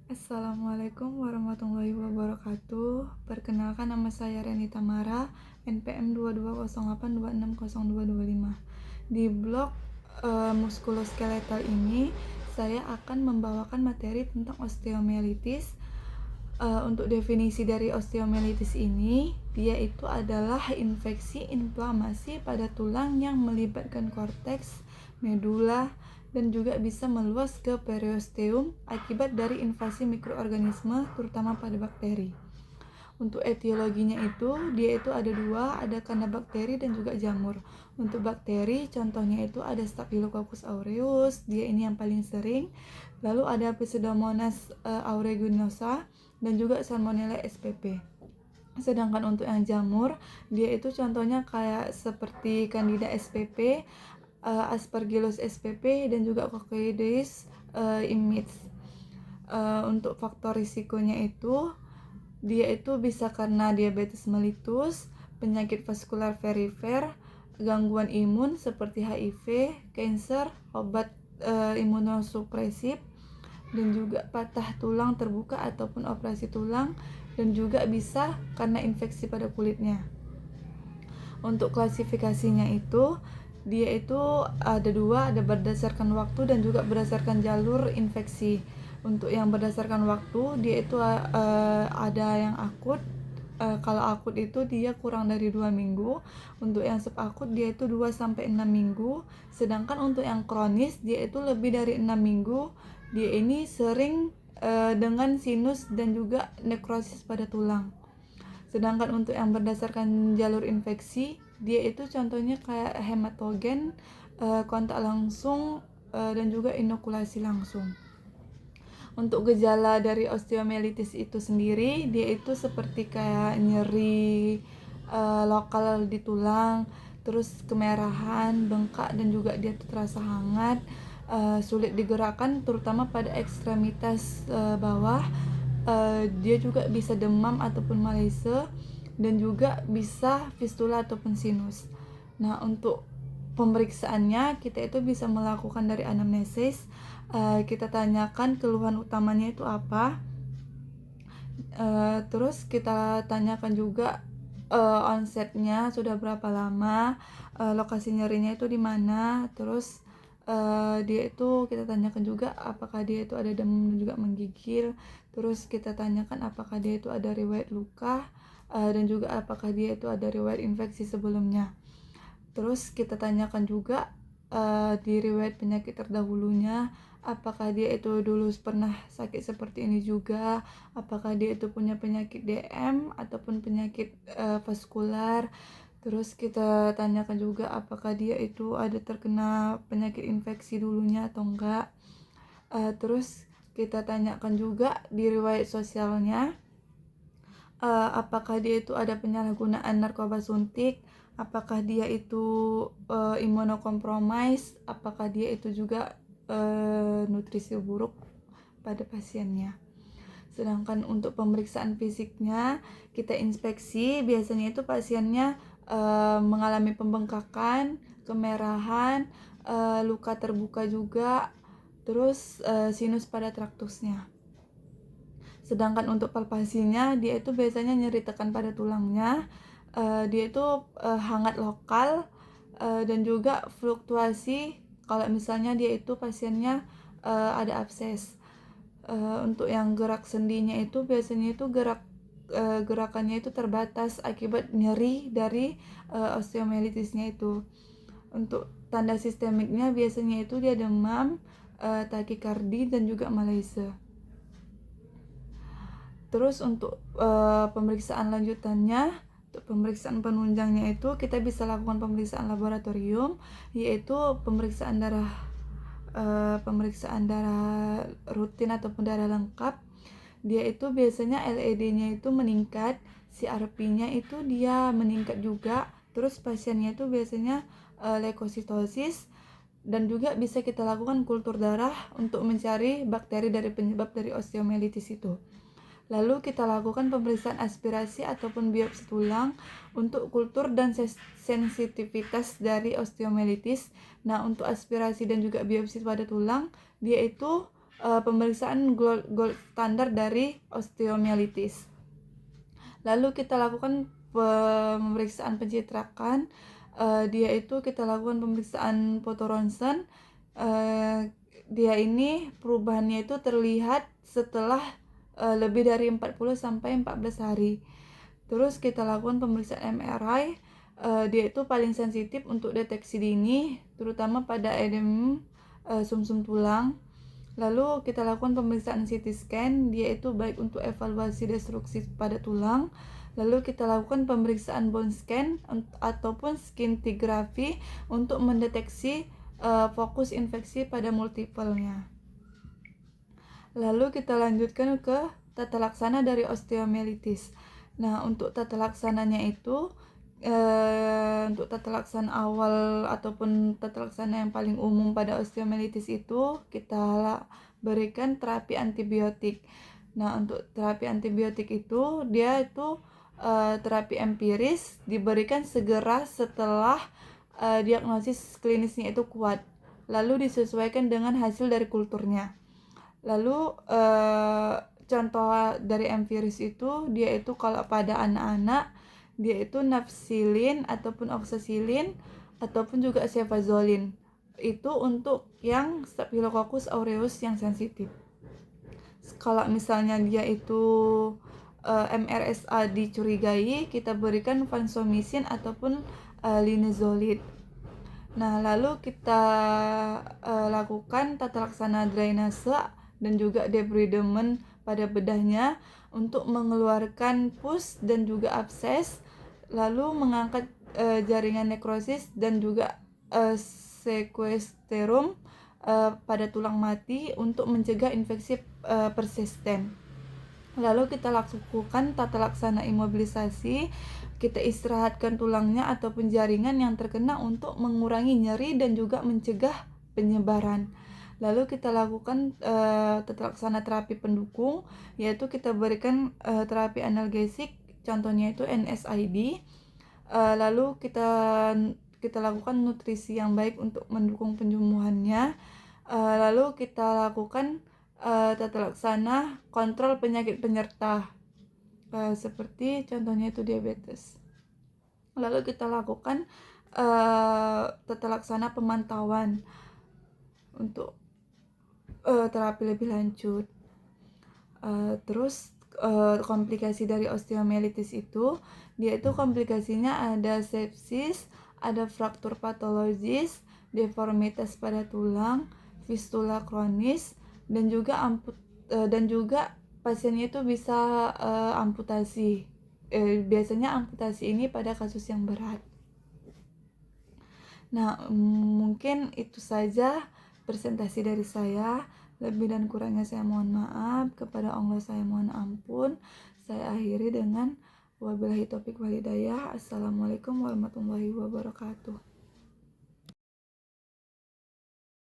Assalamualaikum warahmatullahi wabarakatuh. Perkenalkan, nama saya Reni Tamara, NPM 2208260225. Di blog muskuloskeletal ini, saya akan membawakan materi tentang osteomyelitis. Untuk definisi dari osteomyelitis ini, dia itu adalah infeksi inflamasi pada tulang yang melibatkan korteks, medula, dan juga bisa meluas ke periosteum akibat dari invasi mikroorganisme terutama pada bakteri. Untuk etiologinya dia itu ada dua, ada karena bakteri dan juga jamur. Untuk bakteri contohnya itu ada Staphylococcus aureus, dia ini yang paling sering. Lalu ada Pseudomonas aeruginosa dan juga Salmonella spp. Sedangkan untuk yang jamur, dia itu contohnya kayak seperti Candida spp, Aspergillus spp, dan juga Coccidioides immitis. Untuk faktor risikonya dia itu bisa karena diabetes mellitus, penyakit vaskular perifer, gangguan imun seperti HIV, kanker, obat imunosupresif, dan juga patah tulang terbuka ataupun operasi tulang, dan juga bisa karena infeksi pada kulitnya. Untuk klasifikasinya dia itu ada dua, ada berdasarkan waktu dan juga berdasarkan jalur infeksi. Untuk yang berdasarkan waktu, dia itu ada yang akut. Kalau akut itu dia kurang dari 2 minggu. Untuk yang subakut dia itu 2-6 minggu. Sedangkan untuk yang kronis dia itu lebih dari 6 minggu. Dia ini sering dengan sinus dan juga nekrosis pada tulang. Sedangkan untuk yang berdasarkan jalur infeksi, dia itu contohnya kayak hematogen, kontak langsung, dan juga inokulasi langsung. Untuk gejala dari osteomyelitis itu sendiri, dia itu seperti kayak nyeri lokal di tulang, terus kemerahan, bengkak, dan juga dia terasa hangat, sulit digerakkan terutama pada ekstremitas bawah. Dia juga bisa demam ataupun malaise, dan juga bisa fistula ataupun sinus. Nah, untuk pemeriksaannya kita itu bisa melakukan dari anamnesis. Kita tanyakan keluhan utamanya itu apa. Terus kita tanyakan juga onsetnya sudah berapa lama, lokasi nyerinya itu di mana. Terus dia itu kita tanyakan juga apakah dia itu ada demam dan juga menggigil. Terus kita tanyakan apakah dia itu ada riwayat luka, dan juga apakah dia itu ada riwayat infeksi sebelumnya. Terus kita tanyakan juga di riwayat penyakit terdahulunya, apakah dia itu dulu pernah sakit seperti ini juga, apakah dia itu punya penyakit DM ataupun penyakit vaskular. Terus kita tanyakan juga apakah dia itu ada terkena penyakit infeksi dulunya atau enggak. Terus kita tanyakan juga di riwayat sosialnya, apakah dia itu ada penyalahgunaan narkoba suntik, apakah dia itu imunokompromis, apakah dia itu juga nutrisi buruk pada pasiennya. Sedangkan untuk pemeriksaan fisiknya, kita inspeksi, biasanya itu pasiennya mengalami pembengkakan, kemerahan, luka terbuka juga, terus sinus pada traktusnya. Sedangkan untuk palpasinya, dia itu biasanya nyeri tekan pada tulangnya, dia itu hangat lokal, dan juga fluktuasi kalau misalnya dia itu pasiennya ada abses. Untuk yang gerak sendinya itu biasanya itu gerakannya itu terbatas akibat nyeri dari osteomyelitisnya itu. Untuk tanda sistemiknya biasanya itu dia demam, takikardi, dan juga malaise. Terus untuk pemeriksaan lanjutannya, untuk pemeriksaan penunjangnya itu kita bisa lakukan pemeriksaan laboratorium, yaitu pemeriksaan darah rutin ataupun darah lengkap. Dia itu biasanya LED-nya itu meningkat, CRP-nya itu dia meningkat juga. Terus pasiennya itu biasanya leukositosis, dan juga bisa kita lakukan kultur darah untuk mencari bakteri dari penyebab dari osteomyelitis itu. Lalu kita lakukan pemeriksaan aspirasi ataupun biopsi tulang untuk kultur dan sensitivitas dari osteomyelitis. Nah, untuk aspirasi dan juga biopsi pada tulang, dia itu pemeriksaan gold standar dari osteomyelitis. Lalu kita lakukan pemeriksaan pencitrakan. Dia itu kita lakukan pemeriksaan foto ronsen. Dia ini perubahannya itu terlihat setelah lebih dari 40 sampai 14 hari. Terus kita lakukan pemeriksaan MRI. Dia itu paling sensitif untuk deteksi dini, terutama pada edem sumsum tulang. Lalu kita lakukan pemeriksaan CT scan, dia itu baik untuk evaluasi destruksi pada tulang. Lalu kita lakukan pemeriksaan bone scan ataupun scintigraphy untuk mendeteksi fokus infeksi pada multiple-nya. Lalu kita lanjutkan ke tata laksana dari osteomyelitis. Nah, untuk tata laksananya itu untuk tata laksana awal ataupun tata laksana yang paling umum pada osteomyelitis itu kita berikan terapi antibiotik. Nah, untuk terapi antibiotik itu dia itu terapi empiris diberikan segera setelah diagnosis klinisnya itu kuat, lalu disesuaikan dengan hasil dari kulturnya. Lalu contoh dari empiris itu dia itu kalau pada anak-anak dia itu nafsilin ataupun oxacillin ataupun juga cefazolin. Itu untuk yang Staphylococcus aureus yang sensitif. Kalau misalnya dia itu MRSA dicurigai, kita berikan vancomycin ataupun linezolid. Nah, lalu kita lakukan tata laksana drainase dan juga debridement pada bedahnya untuk mengeluarkan pus dan juga abses, lalu mengangkat jaringan nekrosis dan juga sequesterum pada tulang mati untuk mencegah infeksi persisten. Lalu kita lakukan tata laksana imobilisasi, kita istirahatkan tulangnya ataupun jaringan yang terkena untuk mengurangi nyeri dan juga mencegah penyebaran. Lalu kita lakukan tata laksana terapi pendukung, yaitu kita berikan terapi analgesik, contohnya itu NSAID. Lalu kita lakukan nutrisi yang baik untuk mendukung penyembuhannya. Lalu kita lakukan tata laksana kontrol penyakit penyerta seperti contohnya itu diabetes. Lalu kita lakukan tata laksana pemantauan untuk terapi lebih lanjut. Terus komplikasi dari osteomyelitis itu dia itu komplikasinya ada sepsis, ada fraktur patologis, deformitas pada tulang, fistula kronis, dan juga pasiennya itu bisa amputasi. Biasanya amputasi ini pada kasus yang berat. Nah, mungkin itu saja presentasi dari saya. Lebih dan kurangnya saya mohon maaf. Kepada Allah saya mohon ampun. Saya akhiri dengan wabillahi taufiq wal hidayah. Assalamualaikum warahmatullahi wabarakatuh.